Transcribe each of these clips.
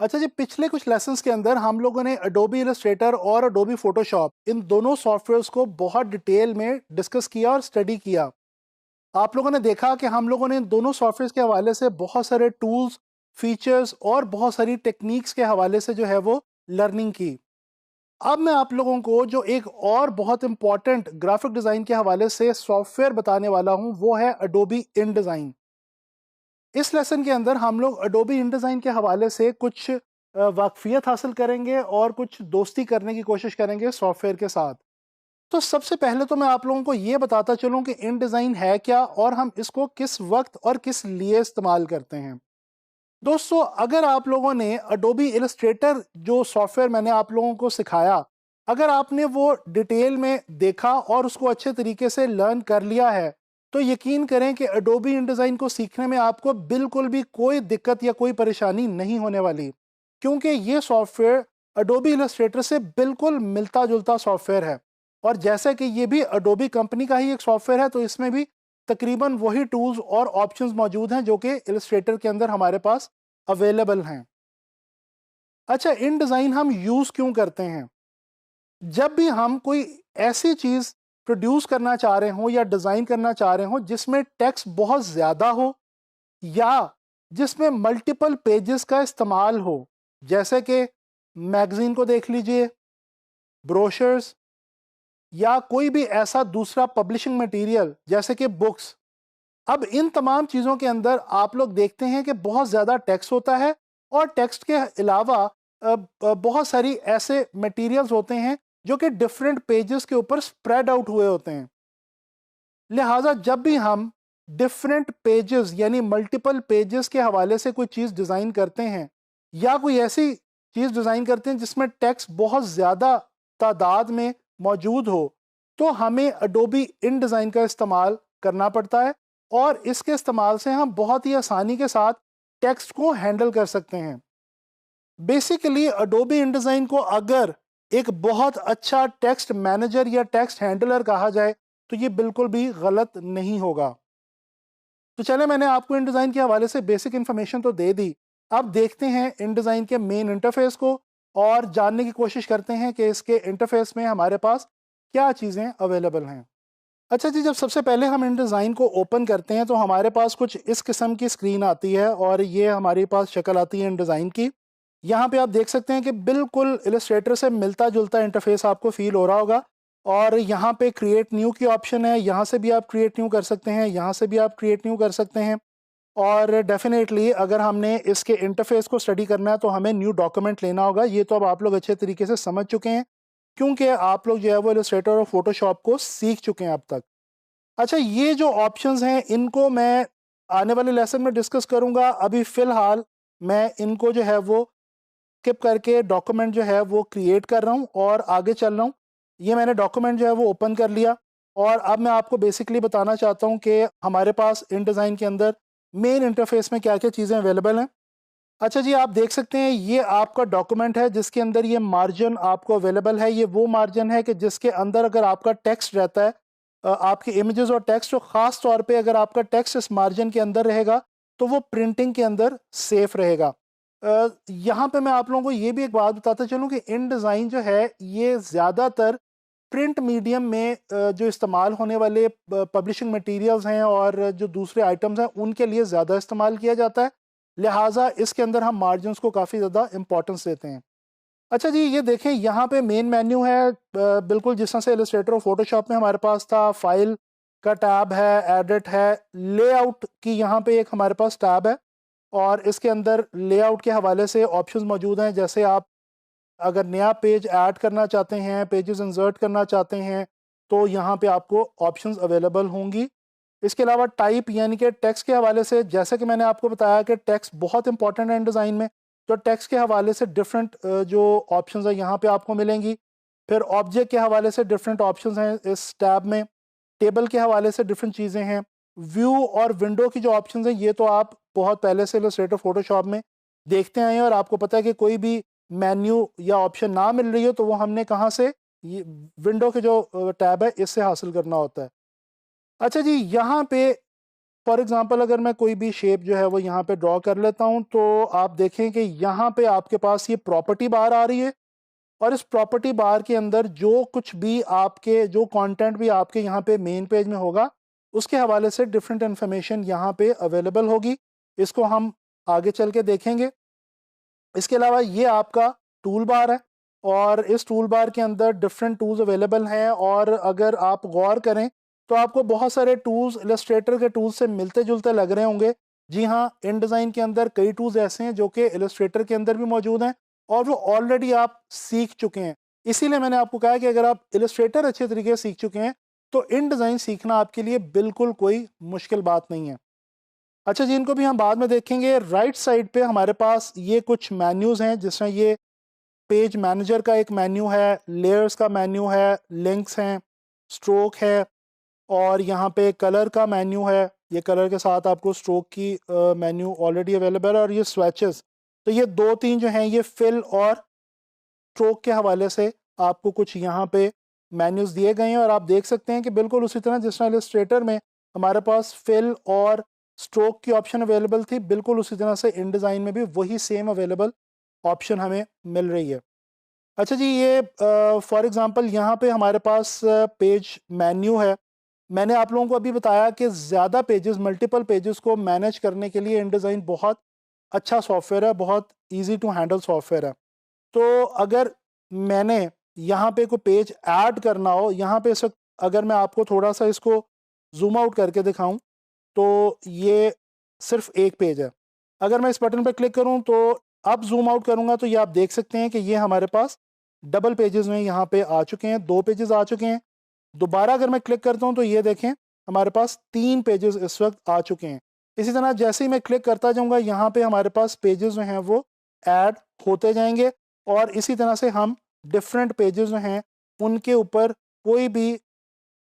अच्छा जी, पिछले कुछ लेसन्स के अंदर हम लोगों ने अडोबी इलस्ट्रेटर और अडोबी फोटोशॉप इन दोनों सॉफ्टवेयर्स को बहुत डिटेल में डिस्कस किया और स्टडी किया। आप लोगों ने देखा कि हम लोगों ने इन दोनों सॉफ्टवेयर्स के हवाले से बहुत सारे टूल्स, फीचर्स और बहुत सारी टेक्निक्स के हवाले से जो है वो लर्निंग की। अब मैं आप लोगों को जो एक और बहुत इंपॉर्टेंट ग्राफिक डिज़ाइन के हवाले से सॉफ्टवेयर बताने वाला हूँ, वो है अडोबी इन डिज़ाइन। इस लेसन के अंदर हम लोग अडोबी इंडिज़ाइन के हवाले से कुछ वाकफियत हासिल करेंगे और कुछ दोस्ती करने की कोशिश करेंगे सॉफ्टवेयर के साथ। तो सबसे पहले तो मैं आप लोगों को ये बताता चलूँ कि इंडिज़ाइन है क्या और हम इसको किस वक्त और किस लिए इस्तेमाल करते हैं। दोस्तों, अगर आप लोगों ने अडोबी इलस्ट्रेटर जो सॉफ्टवेयर मैंने आप लोगों को सिखाया, अगर आपने वो डिटेल में देखा और उसको अच्छे तरीके से लर्न कर लिया है, तो यकीन करें कि अडोबी इंडिज़ाइन को सीखने में आपको बिल्कुल भी कोई दिक्कत या कोई परेशानी नहीं होने वाली, क्योंकि ये सॉफ्टवेयर अडोबी इलस्ट्रेटर से बिल्कुल मिलता जुलता सॉफ्टवेयर है। और जैसा कि ये भी अडोबी कंपनी का ही एक सॉफ्टवेयर है, तो इसमें भी तकरीबन वही टूल्स और ऑप्शंस मौजूद हैं जो कि इलस्ट्रेटर के अंदर हमारे पास अवेलेबल हैं। अच्छा, इन डिज़ाइन हम यूज़ क्यों करते हैं? जब भी हम कोई ऐसी चीज़ प्रोड्यूस करना चाह रहे हों या डिज़ाइन करना चाह रहे हों जिसमें टेक्स्ट बहुत ज़्यादा हो या जिसमें मल्टीपल पेजेस का इस्तेमाल हो, जैसे कि मैगज़ीन को देख लीजिए, ब्रोशर्स या कोई भी ऐसा दूसरा पब्लिशिंग मटेरियल जैसे कि बुक्स। अब इन तमाम चीज़ों के अंदर आप लोग देखते हैं कि बहुत ज़्यादा टेक्स्ट होता है और टेक्स्ट के अलावा बहुत सारी ऐसे मटेरियल्स होते हैं जो कि डिफरेंट पेजेस के ऊपर स्प्रेड आउट हुए होते हैं। लिहाजा जब भी हम डिफरेंट पेजेस यानी मल्टीपल पेजेस के हवाले से कोई चीज़ डिज़ाइन करते हैं या कोई ऐसी चीज़ डिज़ाइन करते हैं जिसमें टेक्स्ट बहुत ज़्यादा तादाद में मौजूद हो, तो हमें अडोबी इन डिज़ाइन का इस्तेमाल करना पड़ता है और इसके इस्तेमाल से हम बहुत ही आसानी के साथ टेक्स्ट को हैंडल कर सकते हैं। बेसिकली अडोबी इंडिज़ाइन को अगर एक बहुत अच्छा टेक्स्ट मैनेजर या टेक्स्ट हैंडलर कहा जाए, तो ये बिल्कुल भी गलत नहीं होगा। तो चले, मैंने आपको इंडिज़ाइन के हवाले से बेसिक इन्फॉर्मेशन तो दे दी। अब देखते हैं इंडिज़ाइन के मेन इंटरफेस को और जानने की कोशिश करते हैं कि इसके इंटरफेस में हमारे पास क्या चीज़ें अवेलेबल हैं। अच्छा जी, जब सबसे पहले हम इंडिज़ाइन को ओपन करते हैं तो हमारे पास कुछ इस किस्म की स्क्रीन आती है और ये हमारे पास शक्ल आती है इंडिज़ाइन की। यहाँ पे आप देख सकते हैं कि बिल्कुल इलस्ट्रेटर से मिलता-जुलता इंटरफ़ेस आपको फ़ील हो रहा होगा और यहाँ पे क्रिएट न्यू की ऑप्शन है, यहाँ से भी आप क्रिएट न्यू कर सकते हैं, यहाँ से भी आप क्रिएट न्यू कर सकते हैं। और डेफ़िनेटली अगर हमने इसके इंटरफ़ेस को स्टडी करना है तो हमें न्यू डॉक्यूमेंट लेना होगा। ये तो अब आप लोग अच्छे तरीके से समझ चुके हैं, क्योंकि आप लोग जो है वो इलस्ट्रेटर और फ़ोटोशॉप को सीख चुके हैं अब तक। अच्छा, ये जो ऑप्शंस हैं इनको मैं आने वाले लेसन में डिस्कस करूँगा। अभी फ़िलहाल मैं इनको जो है वो स्किप करके डॉक्यूमेंट जो है वो क्रिएट कर रहा हूँ और आगे चल रहा हूँ। ये मैंने डॉक्यूमेंट जो है वो ओपन कर लिया और अब मैं आपको बेसिकली बताना चाहता हूँ कि हमारे पास इन डिज़ाइन के अंदर मेन इंटरफेस में क्या-क्या चीज़ें अवेलेबल हैं। अच्छा जी, आप देख सकते हैं ये आपका डॉक्यूमेंट है जिसके अंदर ये मार्जिन आपको अवेलेबल है। ये वो मार्जिन है कि जिसके अंदर अगर आपका टेक्स्ट रहता है, आपकी इमेजेस और टेक्स्ट, तो ख़ास तौर पे अगर आपका टेक्स्ट इस मार्जिन के अंदर रहेगा तो वो प्रिंटिंग के अंदर सेफ रहेगा। यहाँ पे मैं आप लोगों को ये भी एक बात बताता चलूँ कि इन डिज़ाइन जो है ये ज़्यादातर प्रिंट मीडियम में जो इस्तेमाल होने वाले पब्लिशिंग मटेरियल्स हैं और जो दूसरे आइटम्स हैं उनके लिए ज़्यादा इस्तेमाल किया जाता है। लिहाजा इसके अंदर हम मार्जिन्स को काफ़ी ज़्यादा इम्पोर्टेंस देते हैं। अच्छा जी, ये देखें यहाँ पे मेन मेन्यू है, बिल्कुल जिस तरह से इलस्ट्रेटर और फोटोशॉप में हमारे पास था। फाइल का टैब है, एडिट है, लेआउट की यहाँ पे एक हमारे पास टैब है और इसके अंदर लेआउट के हवाले से ऑप्शंस मौजूद हैं। जैसे आप अगर नया पेज ऐड करना चाहते हैं, पेजेस इंसर्ट करना चाहते हैं, तो यहाँ पे आपको ऑप्शंस अवेलेबल होंगी। इसके अलावा टाइप यानी कि टेक्स्ट के हवाले से, जैसे कि मैंने आपको बताया कि टेक्स्ट बहुत इंपॉर्टेंट है इन डिज़ाइन में, तो टेक्स्ट के हवाले से डिफरेंट जो ऑप्शंस हैं यहाँ पे आपको मिलेंगी। फिर ऑब्जेक्ट के हवाले से डिफरेंट ऑप्शंस हैं इस टैब में। टेबल के हवाले से डिफरेंट चीज़ें हैं। व्यू और विंडो की जो ऑप्शंस हैं ये तो आप बहुत पहले से इलस्ट्रेटर फोटोशॉप में देखते आए हैं और आपको पता है कि कोई भी मेन्यू या ऑप्शन ना मिल रही हो तो वो हमने कहाँ से, ये विंडो के जो टैब है इससे हासिल करना होता है। अच्छा जी, यहाँ पे फॉर एग्जांपल अगर मैं कोई भी शेप जो है वो यहाँ पे ड्रॉ कर लेता हूँ, तो आप देखें कि यहाँ पे आपके पास ये प्रॉपर्टी बार आ रही है, और इस प्रॉपर्टी बार के अंदर जो कुछ भी आपके जो कंटेंट भी आपके यहाँ पे मेन पेज में होगा, उसके हवाले से डिफरेंट इन्फॉर्मेशन यहाँ पे अवेलेबल होगी। इसको हम आगे चल के देखेंगे। इसके अलावा ये आपका टूल बार है, और इस टूल बार के अंदर डिफरेंट टूल्स अवेलेबल हैं, और अगर आप गौर करें तो आपको बहुत सारे टूल्स इलस्ट्रेटर के टूल्स से मिलते जुलते लग रहे होंगे। जी हाँ, इन डिज़ाइन के अंदर कई टूल्स ऐसे हैं जो कि इलस्ट्रेटर के अंदर भी मौजूद हैं, और वो ऑलरेडी आप सीख चुके हैं। इसीलिए मैंने आपको कहा कि अगर आप इलस्ट्रेटर अच्छे तरीके से सीख चुके हैं तो इन डिज़ाइन सीखना आपके लिए बिल्कुल कोई मुश्किल बात नहीं है। अच्छा जी, इनको भी हम बाद में देखेंगे। राइट साइड पे हमारे पास ये कुछ मेन्यूज़ हैं, जिसमें ये पेज मैनेजर का एक मेन्यू है, लेयर्स का मेन्यू है, लिंक्स हैं, स्ट्रोक है, और यहाँ पे कलर का मेन्यू है। ये कलर के साथ आपको स्ट्रोक की मेन्यू ऑलरेडी अवेलेबल है, और ये स्वेचेस। तो ये दो तीन जो हैं ये फिल और स्ट्रोक के हवाले से आपको कुछ यहाँ पे मेन्यूज़ दिए गए हैं, और आप देख सकते हैं कि बिल्कुल उसी तरह जिस तरह इलस्ट्रेटर में हमारे पास फिल और स्ट्रोक की ऑप्शन अवेलेबल थी, बिल्कुल उसी तरह से इन डिज़ाइन में भी वही सेम अवेलेबल ऑप्शन हमें मिल रही है। अच्छा जी, ये फॉर एग्ज़ाम्पल यहाँ पे हमारे पास पेज मेन्यू है। मैंने आप लोगों को अभी बताया कि ज़्यादा पेजेस, मल्टीपल पेजेस को मैनेज करने के लिए InDesign बहुत अच्छा सॉफ्टवेयर है, बहुत ईजी टू हैंडल सॉफ्टवेयर है। तो अगर मैंने यहाँ पे कोई पेज ऐड करना हो, यहाँ पे इस वक्त अगर मैं आपको थोड़ा सा इसको जूम आउट करके दिखाऊं, तो ये सिर्फ एक पेज है। अगर मैं इस बटन पर क्लिक करूं तो अब जूम आउट करूंगा तो ये आप देख सकते हैं कि ये हमारे पास डबल पेजेस में यहाँ पे आ चुके हैं, 2 पेजेस आ चुके हैं। दोबारा अगर मैं क्लिक करता हूँ तो ये देखें हमारे पास 3 पेजेस इस वक्त आ चुके हैं। इसी तरह जैसे ही मैं क्लिक करता जाऊँगा, यहाँ पे हमारे पास पेजेस जो हैं वो ऐड होते जाएंगे, और इसी तरह से हम डिफरेंट पेजेस जो हैं उनके ऊपर कोई भी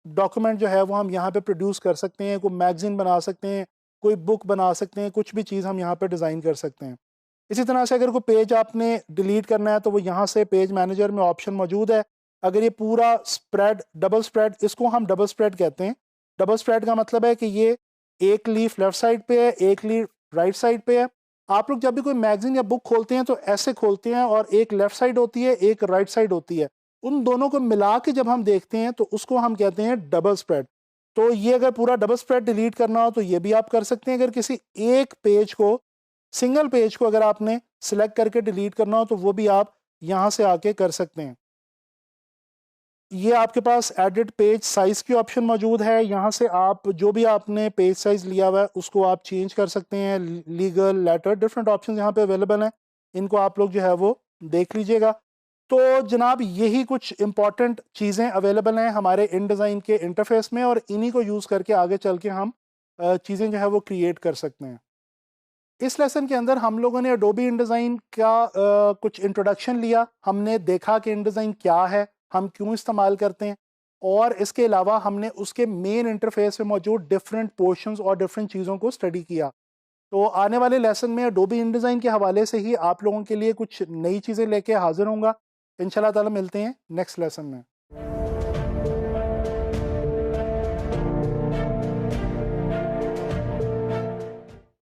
डॉक्यूमेंट जो है वो हम यहाँ पे प्रोड्यूस कर सकते हैं, कोई मैगजीन बना सकते हैं, कोई बुक बना सकते हैं, कुछ भी चीज़ हम यहाँ पे डिज़ाइन कर सकते हैं। इसी तरह से अगर कोई पेज आपने डिलीट करना है तो वो यहाँ से पेज मैनेजर में ऑप्शन मौजूद है। अगर ये पूरा स्प्रेड, डबल स्प्रेड, इसको हम डबल स्प्रेड कहते हैं। डबल स्प्रेड का मतलब है कि ये एक लीफ लेफ्ट साइड पे है, एक लीफ राइट साइड पे है। आप लोग जब भी कोई मैगजीन या बुक खोलते हैं तो ऐसे खोलते हैं, और एक लेफ्ट साइड होती है, एक राइट साइड होती है। उन दोनों को मिला के जब हम देखते हैं तो उसको हम कहते हैं डबल स्प्रेड। तो ये अगर पूरा डबल स्प्रेड डिलीट करना हो तो ये भी आप कर सकते हैं। अगर किसी एक पेज को, सिंगल पेज को अगर आपने सिलेक्ट करके डिलीट करना हो तो वो भी आप यहाँ से आके कर सकते हैं। ये आपके पास एडिट पेज साइज़ की ऑप्शन मौजूद है। यहाँ से आप जो भी आपने पेज साइज़ लिया हुआ है उसको आप चेंज कर सकते हैं। लीगल, लेटर, डिफरेंट ऑप्शन यहाँ पे अवेलेबल हैं। इनको आप लोग जो है वो देख लीजिएगा। तो जनाब, यही कुछ इंपॉर्टेंट चीज़ें अवेलेबल हैं हमारे InDesign के इंटरफेस में, और इन्हीं को यूज़ करके आगे चल के हम चीज़ें जो है वो क्रिएट कर सकते हैं। इस लेसन के अंदर हम लोगों ने Adobe InDesign का कुछ इंट्रोडक्शन लिया। हमने देखा कि InDesign क्या है, हम क्यों इस्तेमाल करते हैं, और इसके अलावा हमने उसके मेन इंटरफेस में मौजूद डिफरेंट पोर्शंस और डिफरेंट चीज़ों को स्टडी किया। तो आने वाले लेसन में Adobe InDesign के हवाले से ही आप लोगों के लिए कुछ नई चीज़ें लेके हाजिर होंगे। इंशाल्लाह ताला मिलते हैं नेक्स्ट लेसन में।